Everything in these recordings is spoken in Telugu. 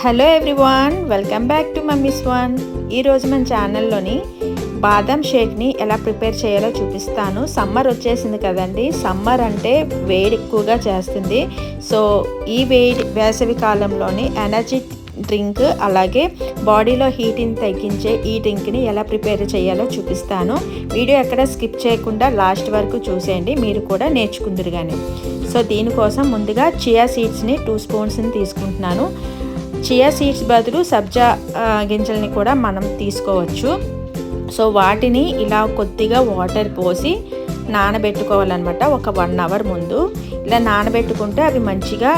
Hello everyone, welcome back to mummies one. ఈరోజు మన ఛానల్లోని బాదం షేక్ని ఎలా ప్రిపేర్ చేయాలో చూపిస్తాను. సమ్మర్ వచ్చేసింది కదండి. సమ్మర్ అంటే వేడి ఎక్కువగా చేస్తుంది. సో ఈ వేసవి కాలంలోని ఎనర్జీ డ్రింక్, అలాగే బాడీలో హీట్ని తగ్గించే ఈ డ్రింక్ని ఎలా ప్రిపేర్ చేయాలో చూపిస్తాను. వీడియో ఎక్కడ స్కిప్ చేయకుండా లాస్ట్ వరకు చూసేయండి, మీరు కూడా నేర్చుకుందురు కానీ. సో దీనికోసం ముందుగా చియా సీడ్స్ని 2 స్పూన్స్ని తీసుకుంటున్నాను. చియా సీడ్స్ బదులు సబ్జా గింజల్ని కూడా మనం తీసుకోవచ్చు. సో వాటిని ఇలా కొద్దిగా వాటర్ పోసి నానబెట్టుకోవాలన్నమాట. ఒక 1 అవర్ ముందు ఇలా నానబెట్టుకుంటే అవి మంచిగా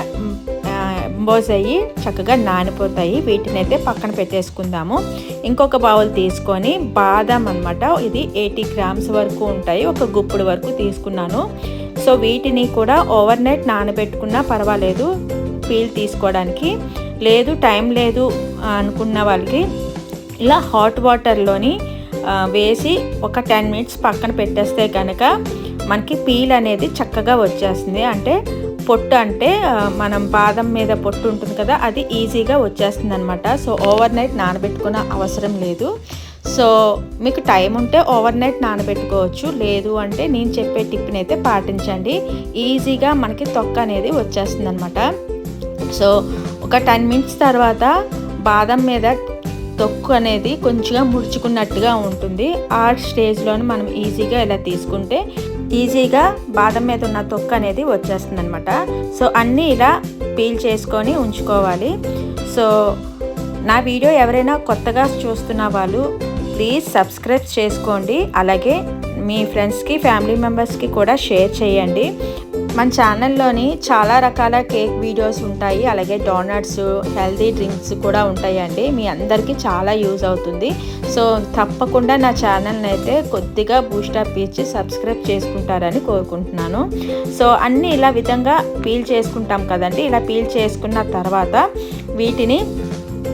ఎంబోజ్ అయ్యి చక్కగా నానిపోతాయి. వీటిని అయితే పక్కన పెట్టేసుకుందాము. ఇంకొక బౌల్ తీసుకొని బాదం అన్నమాట, ఇది 80 గ్రామ్స్ వరకు ఉంటాయి. ఒక గుప్పుడు వరకు తీసుకున్నాను. సో వీటిని కూడా ఓవర్ నైట్ నానబెట్టుకున్నా పర్వాలేదు పీల్ తీసుకోవడానికి. లేదు టైం లేదు అనుకున్న వాళ్ళకి ఇలా హాట్ వాటర్లోని వేసి ఒక 10 మినిట్స్ పక్కన పెట్టేస్తే కనుక మనకి పీల్ అనేది చక్కగా వచ్చేస్తుంది. అంటే పొట్టు, అంటే మనం బాదం మీద పొట్టు ఉంటుంది కదా, అది ఈజీగా వచ్చేస్తుంది అనమాట. సో ఓవర్ నైట్ నానబెట్టుకునే అవసరం లేదు. సో మీకు టైం ఉంటే ఓవర్ నైట్ నానబెట్టుకోవచ్చు. లేదు అంటే నేను చెప్పే టిప్ని అయితే పాటించండి. ఈజీగా మనకి తొక్క అనేది వచ్చేస్తుంది అనమాట. సో ఒక 10 మినిట్స్ తర్వాత బాదం మీద తొక్కు అనేది కొంచెంగా ముడుచుకున్నట్టుగా ఉంటుంది. ఆ స్టేజ్లోనే మనం ఈజీగా ఇలా తీసుకుంటే ఈజీగా బాదం మీద ఉన్న తొక్కు అనేది వచ్చేస్తుంది అనమాట. సో అన్నీ ఇలా పీల్ చేసుకొని ఉంచుకోవాలి. సో నా వీడియో ఎవరైనా కొత్తగా చూస్తున్న వాళ్ళు ప్లీజ్ సబ్స్క్రైబ్ చేసుకోండి. అలాగే మీ ఫ్రెండ్స్కి, ఫ్యామిలీ మెంబర్స్కి కూడా షేర్ చేయండి. మన ఛానల్లోని చాలా రకాల కేక్ వీడియోస్ ఉంటాయి, అలాగే డోనట్స్, హెల్తీ డ్రింక్స్ కూడా ఉంటాయండి. మీ అందరికీ చాలా యూజ్ అవుతుంది. సో తప్పకుండా నా ఛానల్ని అయితే కొద్దిగా బూస్టప్ ఇచ్చి సబ్స్క్రైబ్ చేసుకుంటారని కోరుకుంటున్నాను. సో అన్నీ ఇలా విధంగా పీల్ చేసుకుంటాం కదండి. ఇలా పీల్ చేసుకున్న తర్వాత వీటిని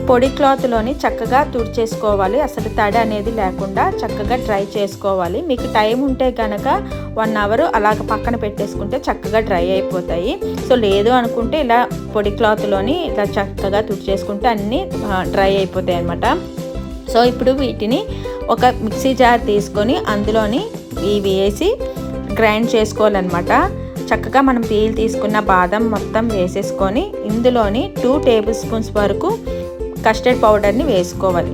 పొడి క్లాత్లోని చక్కగా తుడిచేసుకోవాలి. అసలు తడి అనేది లేకుండా చక్కగా డ్రై చేసుకోవాలి. మీకు టైం ఉంటే కనుక 1 అవర్ అలాగ పక్కన పెట్టేసుకుంటే చక్కగా డ్రై అయిపోతాయి. సో లేదు అనుకుంటే ఇలా పొడి క్లాత్లోని ఇలా చక్కగా తుడిచేసుకుంటే అన్నీ డ్రై అయిపోతాయి అన్నమాట. సో ఇప్పుడు వీటిని ఒక మిక్సీ జార్ తీసుకొని అందులోని ఇవి వేసి గ్రైండ్ చేసుకోవాలన్నమాట. చక్కగా మనం పీల్ తీసుకున్న బాదం మొత్తం వేసేసుకొని ఇందులోని 2 టేబుల్ స్పూన్స్ వరకు కస్టర్డ్ పౌడర్ని వేసుకోవాలి.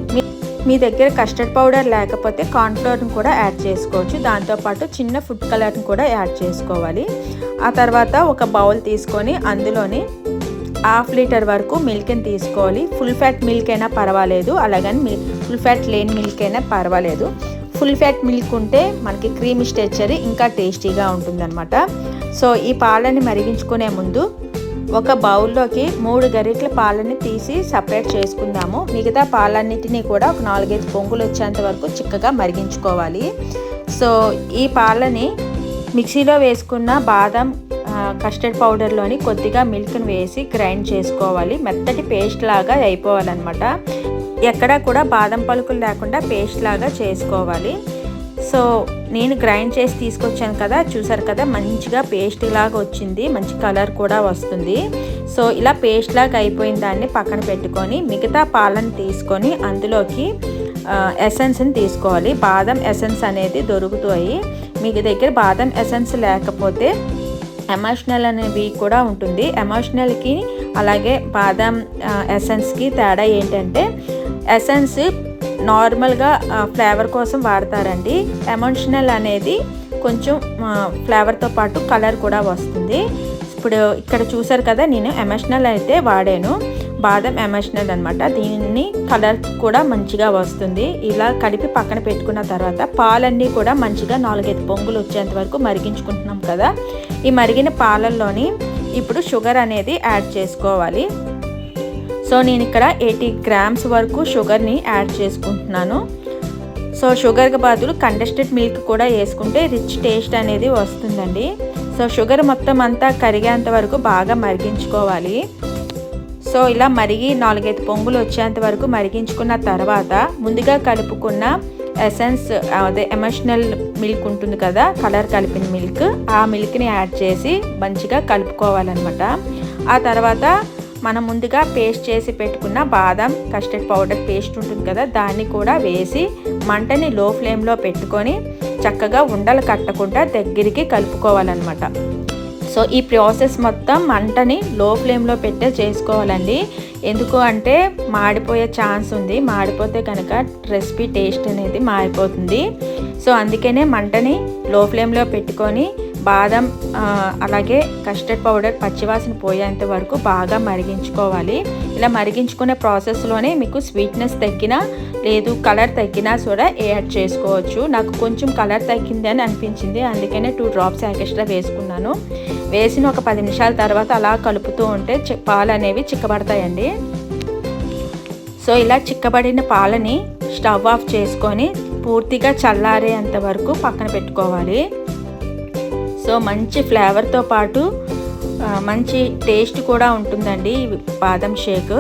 మీ దగ్గర కస్టర్డ్ పౌడర్ లేకపోతే కార్న్ఫ్లోర్ని కూడా యాడ్ చేసుకోవచ్చు. దాంతోపాటు చిన్న ఫుడ్ కలర్ని కూడా యాడ్ చేసుకోవాలి. ఆ తర్వాత ఒక బౌల్ తీసుకొని అందులోని 1/2 లీటర్ వరకు మిల్క్ని తీసుకోవాలి. ఫుల్ ఫ్యాట్ మిల్క్ అయినా పర్వాలేదు, అలాగని ఫుల్ ఫ్యాట్ లేని మిల్క్ అయినా పర్వాలేదు. ఫుల్ ఫ్యాట్ మిల్క్ ఉంటే మనకి క్రీమీ టెక్స్చర్ ఇంకా టేస్టీగా ఉంటుందన్నమాట. సో ఈ పాలని మరిగించుకునే ముందు ఒక బౌల్లోకి 3 గరిటెల పాలని తీసి సపరేట్ చేసుకుందాము. మిగతా పాలన్నిటినీ కూడా ఒక 4-5 పొంగులు వచ్చేంత వరకు చిక్కగా మరిగించుకోవాలి. సో ఈ పాలని మిక్సీలో వేసుకున్న బాదం కస్టర్డ్ పౌడర్లోని కొద్దిగా మిల్క్ని వేసి గ్రైండ్ చేసుకోవాలి. మెత్తటి పేస్ట్ లాగా అయిపోవాలన్నమాట. ఎక్కడా కూడా బాదం పలుకులు లేకుండా పేస్ట్ లాగా చేసుకోవాలి. సో నేను గ్రైండ్ చేసి తీసుకొచ్చాను కదా, చూసారు కదా, మంచిగా పేస్ట్ లాగా వచ్చింది. మంచి కలర్ కూడా వస్తుంది. సో ఇలా పేస్ట్ లాగా అయిపోయిన దాన్ని పక్కన పెట్టుకొని మిగతా పాలను తీసుకొని అందులోకి ఎసెన్స్ని తీసుకోవాలి. బాదం ఎసెన్స్ అనేది దొరుకుతాయి. మీకు దగ్గర బాదం ఎసెన్స్ లేకపోతే ఎమోషనల్ అనేవి కూడా ఉంటుంది. ఎమోషనల్కి అలాగే బాదం ఎసెన్స్కి తేడా ఏంటంటే ఎసెన్స్ నార్మల్గా ఫ్లేవర్ కోసం వాడతారండి. ఎమోషనల్ అనేది కొంచెం ఫ్లేవర్తో పాటు కలర్ కూడా వస్తుంది. ఇప్పుడు ఇక్కడ చూసారు కదా, నేను ఎమోషనల్ అయితే వాడాను, బాదం ఎమోషనల్ అనమాట. దీన్ని కలర్ కూడా మంచిగా వస్తుంది. ఇలా కలిపి పక్కన పెట్టుకున్న తర్వాత పాలన్నీ కూడా మంచిగా 4-5 పొంగులు వచ్చేంత వరకు మరిగించుకుంటున్నాం కదా. ఈ మరిగిన పాలల్లోని ఇప్పుడు షుగర్ అనేది యాడ్ చేసుకోవాలి. సో నేను ఇక్కడ 80 గ్రామ్స్ వరకు షుగర్ని యాడ్ చేసుకుంటున్నాను. సో షుగర్కి బదులు కండెన్స్డ్ మిల్క్ కూడా వేసుకుంటే రిచ్ టేస్ట్ అనేది వస్తుందండి. సో షుగర్ మొత్తం అంతా కరిగేంత వరకు బాగా మరిగించుకోవాలి. సో ఇలా మరిగి 4-5 పొంగులు వచ్చేంత వరకు మరిగించుకున్న తర్వాత ముందుగా కలుపుకున్న ఎసెన్స్, అదే ఎమోషనల్ మిల్క్ ఉంటుంది కదా, కలర్ కలిపిన మిల్క్, ఆ మిల్క్ని యాడ్ చేసి మంచిగా కలుపుకోవాలన్నమాట. ఆ తర్వాత మనం ముందుగా పేస్ట్ చేసి పెట్టుకున్న బాదం కస్టర్డ్ పౌడర్ పేస్ట్ ఉంటుంది కదా, దాన్ని కూడా వేసి మంటని లో ఫ్లేమ్లో పెట్టుకొని చక్కగా ఉండలు కట్టకుండా దగ్గరికి కలుపుకోవాలన్నమాట. సో ఈ ప్రాసెస్ మొత్తం మంటని లో ఫ్లేమ్లో పెట్టే చేసుకోవాలండి. ఎందుకు అంటే మాడిపోయే ఛాన్స్ ఉంది, మాడిపోతే కనుక రెసిపీ టేస్ట్ అనేది మారిపోతుంది. సో అందుకనే మంటని లో ఫ్లేమ్లో పెట్టుకొని బాదం అలాగే కస్టర్డ్ పౌడర్ పచ్చివాసన పోయేంత వరకు బాగా మరిగించుకోవాలి. ఇలా మరిగించుకునే ప్రాసెస్లోనే మీకు స్వీట్నెస్ తగ్గినా లేదు కలర్ తగ్గినా కూడా యాడ్ చేసుకోవచ్చు. నాకు కొంచెం కలర్ తగ్గింది అని అనిపించింది, అందుకనే 2 డ్రాప్స్ ఎక్స్ట్రా వేసుకున్నాను. వేసిన ఒక 10 నిమిషాల తర్వాత అలా కలుపుతూ ఉంటే పాలు అనేవి చిక్కబడతాయండి. సో ఇలా చిక్కబడిన పాలని స్టవ్ ఆఫ్ చేసుకొని పూర్తిగా చల్లారేంత వరకు పక్కన పెట్టుకోవాలి. సో మంచి ఫ్లేవర్తో పాటు మంచి టేస్ట్ కూడా ఉంటుందండి ఈ బాదం షేక్.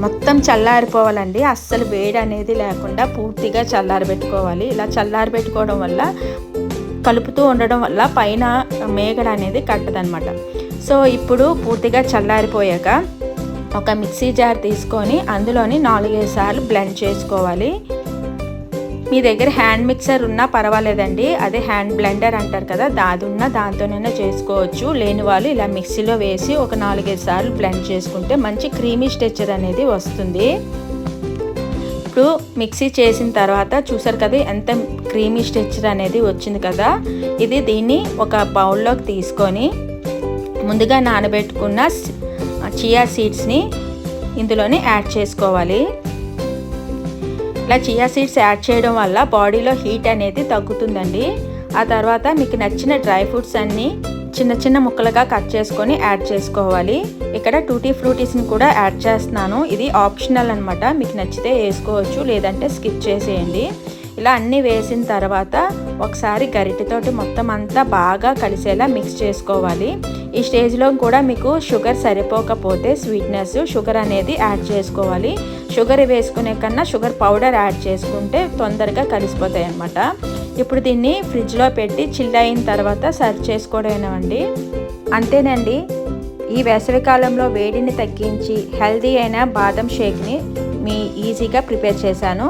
మొత్తం చల్లారిపోవాలండి, అస్సలు వేడి అనేది లేకుండా పూర్తిగా చల్లారబెట్టుకోవాలి. ఇలా చల్లారబెట్టుకోవడం వల్ల కలుపుతూ ఉండడం వల్ల పైన మేగడ అనేది కట్టదనమాట. సో ఇప్పుడు పూర్తిగా చల్లారిపోయాక ఒక మిక్సీ జార్ తీసుకొని అందులోని 4-5 సార్లు బ్లెండ్ చేసుకోవాలి. మీ దగ్గర హ్యాండ్ మిక్సర్ ఉన్నా పర్వాలేదండి, అదే హ్యాండ్ బ్లెండర్ అంటారు కదా, అది ఉన్నా దాంతోనైనా చేసుకోవచ్చు. లేని వాళ్ళు ఇలా మిక్సీలో వేసి ఒక 4-5 సార్లు బ్లెండ్ చేసుకుంటే మంచి క్రీమీ టెక్స్చర్ అనేది వస్తుంది. ఇప్పుడు మిక్సీ చేసిన తర్వాత చూసారు కదా ఎంత క్రీమీ టెక్స్చర్ అనేది వచ్చింది కదా. దీన్ని ఒక బౌల్లోకి తీసుకొని ముందుగా నానబెట్టుకున్న చియా సీడ్స్ని ఇందులోనే యాడ్ చేసుకోవాలి. ఇలా చియా సీడ్స్ యాడ్ చేయడం వల్ల బాడీలో హీట్ అనేది తగ్గుతుందండి. ఆ తర్వాత మీకు నచ్చిన డ్రై ఫ్రూట్స్ అన్నీ చిన్న చిన్న ముక్కలుగా కట్ చేసుకొని యాడ్ చేసుకోవాలి. ఇక్కడ టూటీ ఫ్రూటీస్ని కూడా యాడ్ చేస్తున్నాను, ఇది ఆప్షనల్ అనమాట, మీకు నచ్చితే వేసుకోవచ్చు లేదంటే స్కిప్ చేసేయండి. ఇలా అన్నీ వేసిన తర్వాత ఒకసారి గరిటెతోటి మొత్తం అంతా బాగా కలిసేలా మిక్స్ చేసుకోవాలి. ఈ స్టేజ్లో కూడా మీకు షుగర్ సరిపోకపోతే స్వీట్నెస్ షుగర్ అనేది యాడ్ చేసుకోవాలి. షుగర్ వేసుకునే కన్నా షుగర్ పౌడర్ యాడ్ చేసుకుంటే తొందరగా కలిసిపోతాయి అన్నమాట. ఇప్పుడు దీన్ని ఫ్రిడ్జ్లో పెట్టి చిల్ అయిన తర్వాత సర్వ్ చేసుకోవడమేనండి. అంతేనండి, ఈ వేసవికాలంలో వేడిని తగ్గించి హెల్తీ అయిన బాదం షేక్ని ఈజీగా ప్రిపేర్ చేశాను.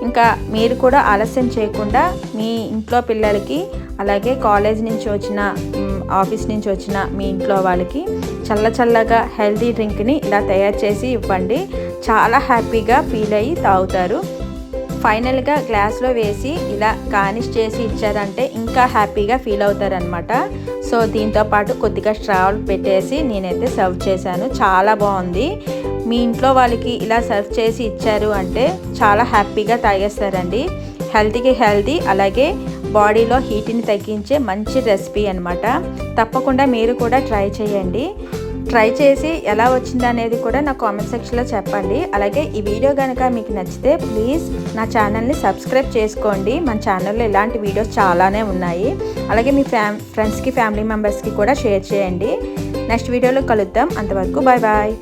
ఇంకా మీరు కూడా ఆలస్యం చేయకుండా మీ ఇంట్లో పిల్లలకి అలాగే కాలేజ్ నుంచి వచ్చిన ఆఫీస్ నుంచి వచ్చిన మీ ఇంట్లో వాళ్ళకి చల్లగా హెల్తీ డ్రింక్ని ఇలా తయారు చేసి ఇవ్వండి. చాలా హ్యాపీగా ఫీల్ అయ్యి తాగుతారు. ఫైనల్గా గ్లాస్లో వేసి ఇలా గార్నిష్ చేసి ఇచ్చారంటే ఇంకా హ్యాపీగా ఫీల్ అవుతారనమాట. సో దీంతోపాటు కొద్దిగా స్ట్రాలు పెట్టేసి నేనైతే సర్వ్ చేశాను, చాలా బాగుంది. మీ ఇంట్లో వాళ్ళకి ఇలా సర్వ్ చేసి ఇచ్చారు అంటే చాలా హ్యాపీగా తాగేస్తారండి. హెల్తీకి హెల్తీ అలాగే బాడీలో హీట్ని తగ్గించే మంచి రెసిపీ అనమాట. తప్పకుండా మీరు కూడా ట్రై చేయండి. ట్రై చేసి ఎలా వచ్చిందనేది కూడా నా కామెంట్ సెక్షన్లో చెప్పండి. అలాగే ఈ వీడియో కనుక మీకు నచ్చితే ప్లీజ్ నా ఛానల్ని సబ్స్క్రైబ్ చేసుకోండి. మన ఛానల్లో ఇలాంటి వీడియోస్ చాలానే ఉన్నాయి. అలాగే మీ ఫ్రెండ్స్కి ఫ్యామిలీ మెంబర్స్కి కూడా షేర్ చేయండి. నెక్స్ట్ వీడియోలో కలుద్దాం. అంతవరకు బాయ్ బాయ్.